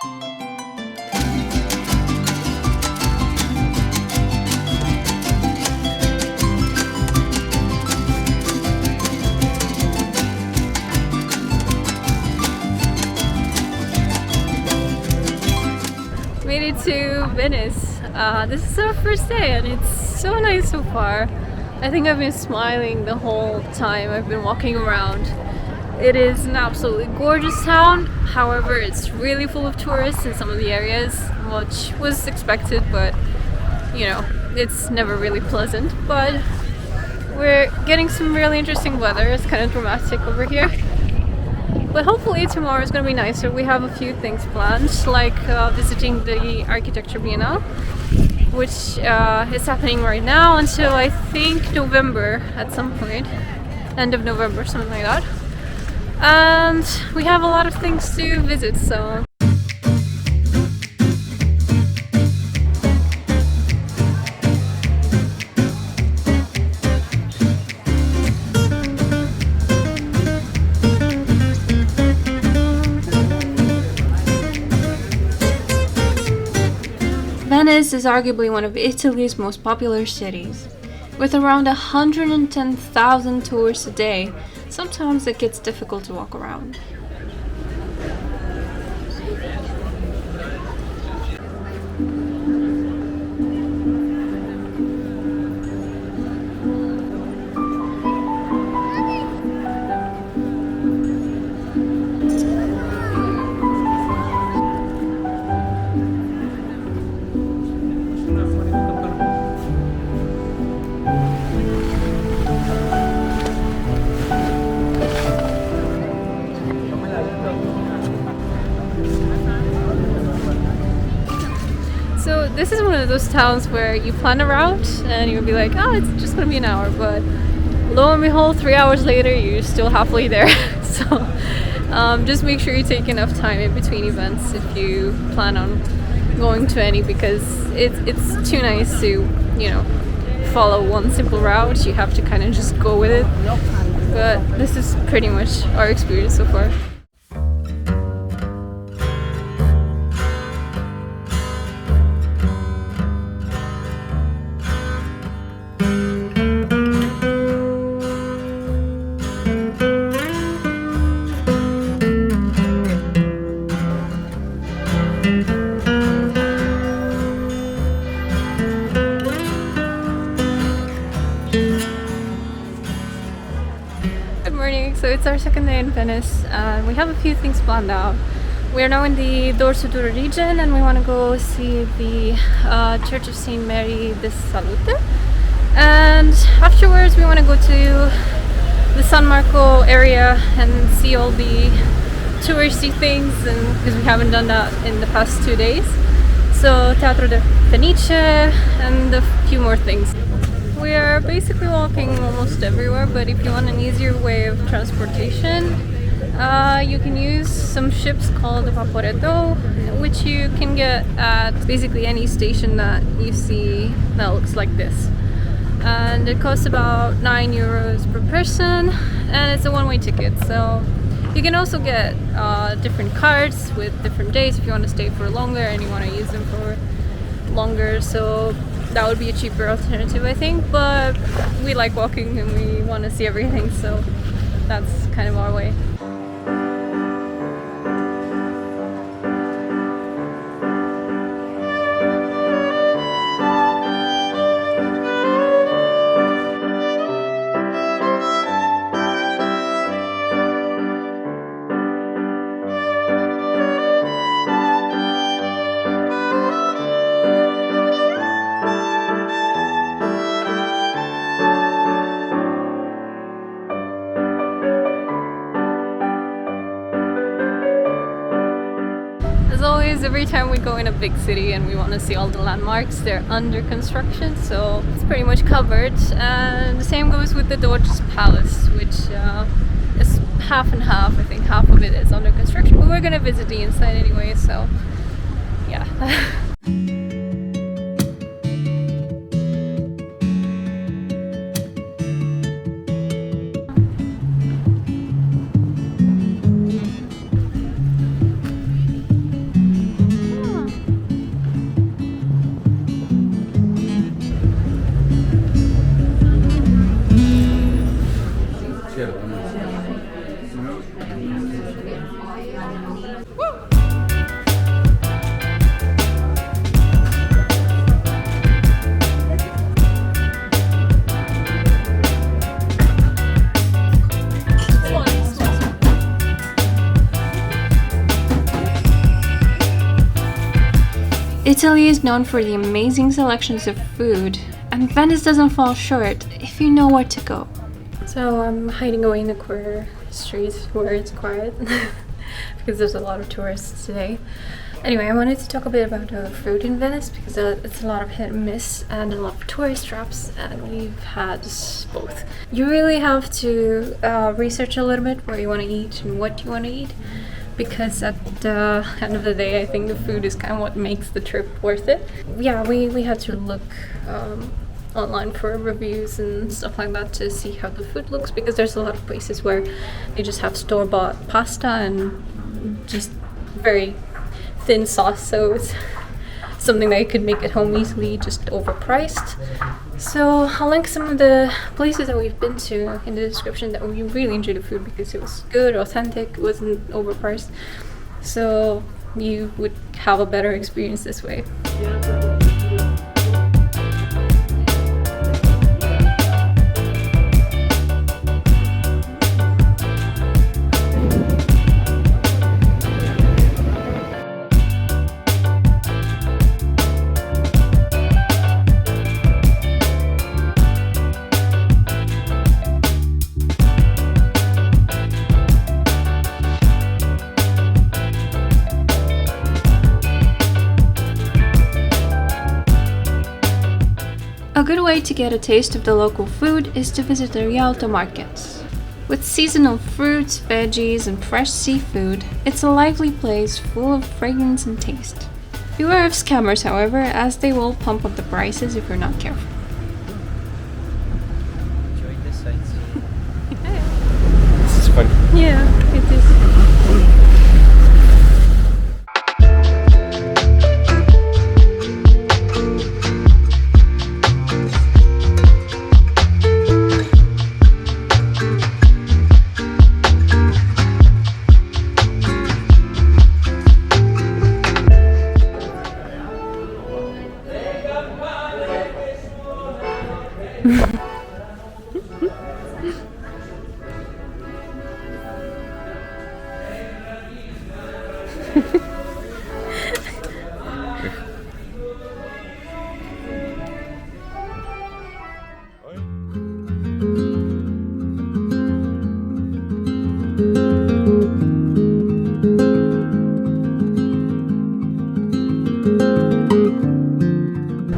Made it to Venice. This is our first day and it's so nice so far. I think I've been smiling the whole time I've been walking around. It is an absolutely gorgeous town, however it's really full of tourists in some of the areas, which was expected, but you know, it's never really pleasant. But we're getting some really interesting weather. It's kind of dramatic over here. But hopefully tomorrow is going to be nicer. We have a few things planned, like visiting the Architecture Biennale, which is happening right now until I think November at some point. End of November, something like that. And we have a lot of things to visit, so... Venice is arguably one of Italy's most popular cities. With around 110,000 tourists a day, sometimes it gets difficult to walk around. So this is one of those towns where you plan a route and you'll be like, oh, it's just gonna be an hour, but lo and behold, 3 hours later you're still halfway there. So just make sure you take enough time in between events if you plan on going to any, because it's too nice to, you know, follow one simple route. You have to kind of just go with it. But this is pretty much our experience so far. So it's our second day in Venice and we have a few things planned out. We are now in the Dorsoduro region and we want to go see the Church of St. Mary de Salute, and afterwards we want to go to the San Marco area and see all the touristy things, and because we haven't done that in the past 2 days. So Teatro de Fenice and a few more things. We are basically walking almost everywhere, but if you want an easier way of transportation, you can use some ships called the Vaporetto, which you can get at basically any station that you see that looks like this. And it costs about €9 per person, and it's a one-way ticket. So you can also get different cards with different days if you want to stay for longer and you want to use them for longer. So that would be a cheaper alternative, I think, but we like walking and we want to see everything, so that's kind of our way. As always, every time we go in a big city and we want to see all the landmarks, they're under construction, so it's pretty much covered. And the same goes with the doge'spalace, which is half and half. I think half of it is under construction, but we're gonna visit the inside anyway, so yeah. Italy is known for the amazing selections of food, and Venice doesn't fall short if you know where to go. So I'm hiding away in the corner streets where it's quiet because there's a lot of tourists today. Anyway, I wanted to talk a bit about food in Venice because it's a lot of hit and miss and a lot of tourist traps, and we've had both. You really have to research a little bit where you want to eat and what you want to eat, because at the end of the day, I think the food is kind of what makes the trip worth it. Yeah, we had to look online for reviews and stuff like that to see how the food looks, because there's a lot of places where they just have store-bought pasta and just very thin sauce, so it's something that you could make at home easily, just overpriced. So I'll link some of the places that we've been to in the description that we really enjoyed the food because it was good, authentic, it wasn't overpriced, so you would have a better experience this way. A good way to get a taste of the local food is to visit the Rialto markets. With seasonal fruits, veggies, and fresh seafood, it's a lively place full of fragrance and taste. Beware of scammers, however, as they will pump up the prices if you're not careful. Enjoy the sightseeing. This is fun. Yeah, it is.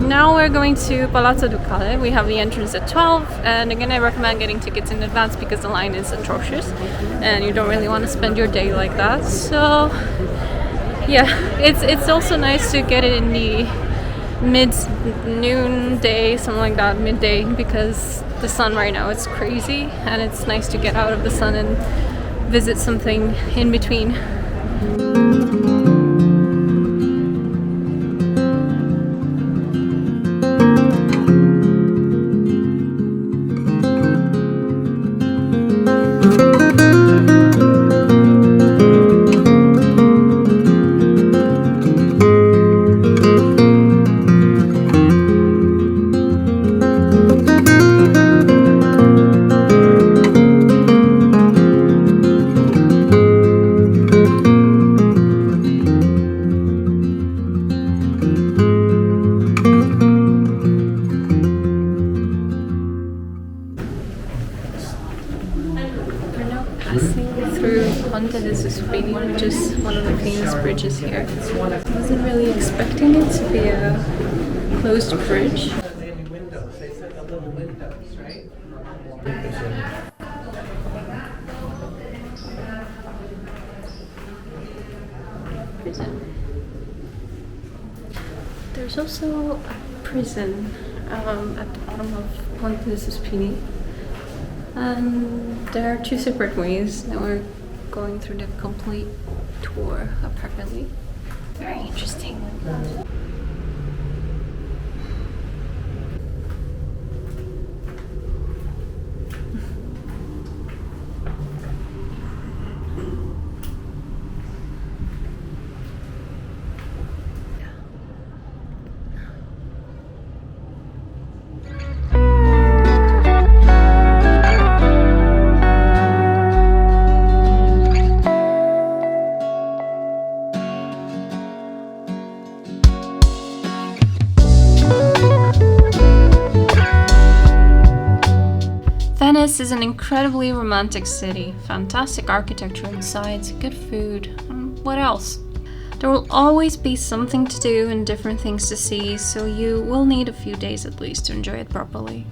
Now we're going to Palazzo Ducale. We have the entrance at 12, and again I recommend getting tickets in advance because the line is atrocious and you don't really want to spend your day like that. So yeah, it's also nice to get it in the mid-noon day, something like that, midday, because the sun right now it's crazy and it's nice to get out of the sun and visit something in between. Gondola, which is one of the famous bridges here. I wasn't really expecting it to be a closed bridge. Prison. There's also a prison at the bottom of Ponte dei Sospiri. And there are two separate ways. Now we're going through the complete tour, apparently. Very interesting. Venice is an incredibly romantic city, fantastic architecture inside, good food, and what else? There will always be something to do and different things to see, so you will need a few days at least to enjoy it properly.